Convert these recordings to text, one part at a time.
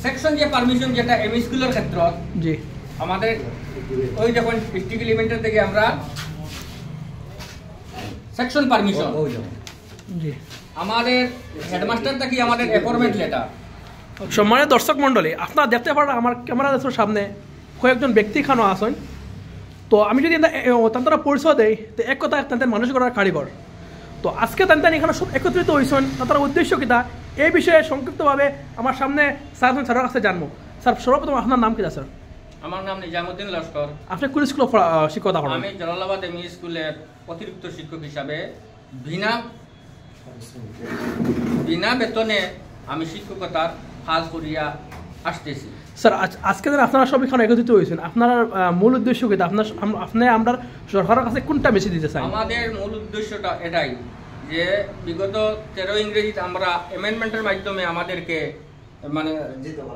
Section যে permission যেটা ME স্কুলের ক্ষেত্রে জি আমাদের ওই যখন ডিস্ট্রিক্ট এলিমেন্টারি থেকে আমরা সেকশন পারমিশন জি আমাদের হেডমাস্টার থেকে আমাদের অ্যাপয়েন্টমেন্ট লেটার। সম্মানিত দর্শক মণ্ডলী, আপনারা দেখতে পারেন আমার ক্যামেরার সামনে কয়েকজন ব্যক্তি খানো আসেন। তো আমি যদি তারা পরিচয় দেয় তো এক কথা তাদের মানসিকতার কারিগর। তো আজকে তাদের এখানে সব একত্রিত হয়েছেন, তার উদ্দেশ্য কিতা এই বিষয়ে সংক্ষিপ্তভাবে আমার সামনে স্যারের কাছে জানবো। স্যার, সর্বপ্রথম আপনার নাম কিনা স্যার? আমার নাম নিজামুদ্দিন লস্কর। আপনি কোন স্কুলে শিক্ষকতা করেন? আমি জালালাবাদ এমই স্কুলের অতিরিক্ত শিক্ষক হিসাবে বিনা বেতনে আমি শিক্ষকতার কাজ করিয়া আসতেছি। স্যার, আজকে আপনারা সব এখানে একত্রিত হয়েছেন, আপনার মূল উদ্দেশ্য কি? আপনি আমরা সরকারের কাছে কোনটা বেশি দিতে চাই? আমাদের মূল উদ্দেশ্যটা এটাই যে বিগত 13 ইংরেজিতে আমরা অ্যামেন্ডমেন্টের মাধ্যমে আমাদেরকে মানে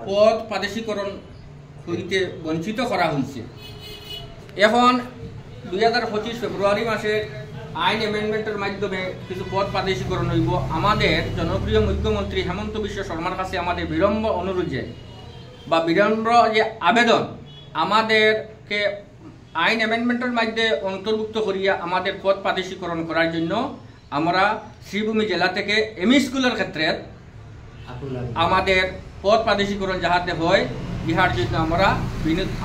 পদ প্রাদেশিকরণ হইতে বঞ্চিত করা হয়েছে। এখন 2025 ফেব্রুয়ারি মাসের আইন অ্যামেন্ডমেন্টের মাধ্যমে কিছু পদ প্রাদেশিকরণ হইব। আমাদের জনপ্রিয় মুখ্যমন্ত্রী হেমন্ত বিশ্ব শর্মার কাছে আমাদের বিলম্ব অনুরোধে বা বিলম্ব যে আবেদন আমাদেরকে আইন অ্যামেন্ডমেন্টের মাধ্যমে অন্তর্ভুক্ত করিয়া আমাদের পদ প্রাদেশিকরণ করার জন্য আমরা শ্রীভূমি জেলা থেকে এমই স্কুলের ক্ষেত্রে আমাদের পদ প্রাদেশিকরণ যাহাতে হয় ইহার জন্য আমরা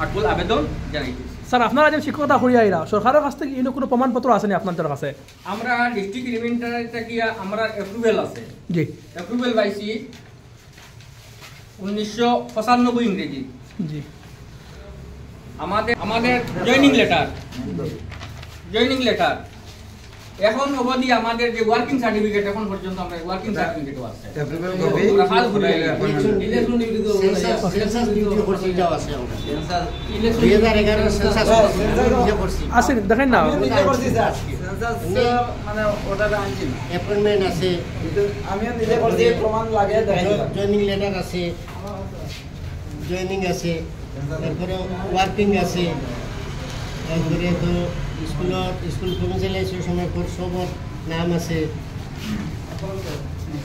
আকুল আবেদন জানাইতেছি। স্যার, আপনারা যে শিক্ষকতা করিয়া এরা সরকারের কাছ থেকে কোনো প্রমাণপত্র আসেনি আপনাদের কাছে? আমরা ডিস্ট্রিক্ট এলিমেন্টারি থেকে আমরা অ্যাপ্রুভেল আছে। জি, অ্যাপ্রুভেল পাইছি 1995 ইংরেজি। জি, আমাদের জয়নিং লেটার এখন অবধি আমাদের যে ওয়ার্কিং সার্টিফিকেট এখন পর্যন্ত আমরা ওয়ার্কিং সার্টিফিকেটও আছে। আসেন দেখেন না, মানে ওটাতে আনছি না, অ্যাপয়েন্টমেন্ট আছে, আমি নিজে করছি, প্রমাণ লাগে, জয়নিং লেটার আছে, জয়নিং আছে, তারপরে ওয়ার্কিং আছে, তারপরে তো স্কুল কমিশনার সবর নাম আছে,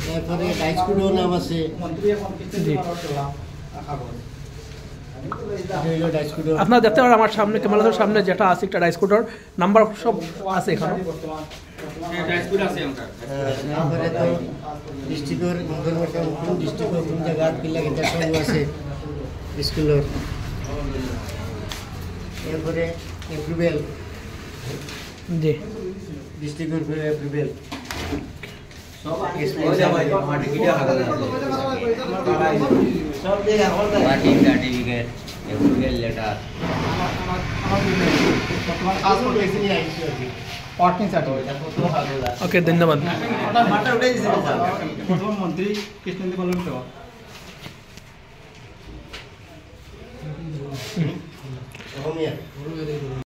তারপরে ডাইস্কুলের নাম আছে। আপনারা দেখতে পারেন আমার সামনে ক্যামেরার সামনে যেটা আছে একটা ডাইস্কুটার নাম্বার সব আছে এখানে। তারপরে তো ডিস্ট্রিক্টের ইনফরমেশন কোন ডিস্ট্রিক্ট কোন জায়গা কি লাগে এটা সব আছে স্কুলের। এরপরে অ্যাপ্রুভেল, জি, ডিস্ট্রিক্টের অ্যাপ্রুভেল সব সার্টিফিকেট অ্যাপ্রুভেল লেটার ওকে, ধন্যবাদ। প্রধানমন্ত্রী কৃষ্ণেন্দু বলুন তো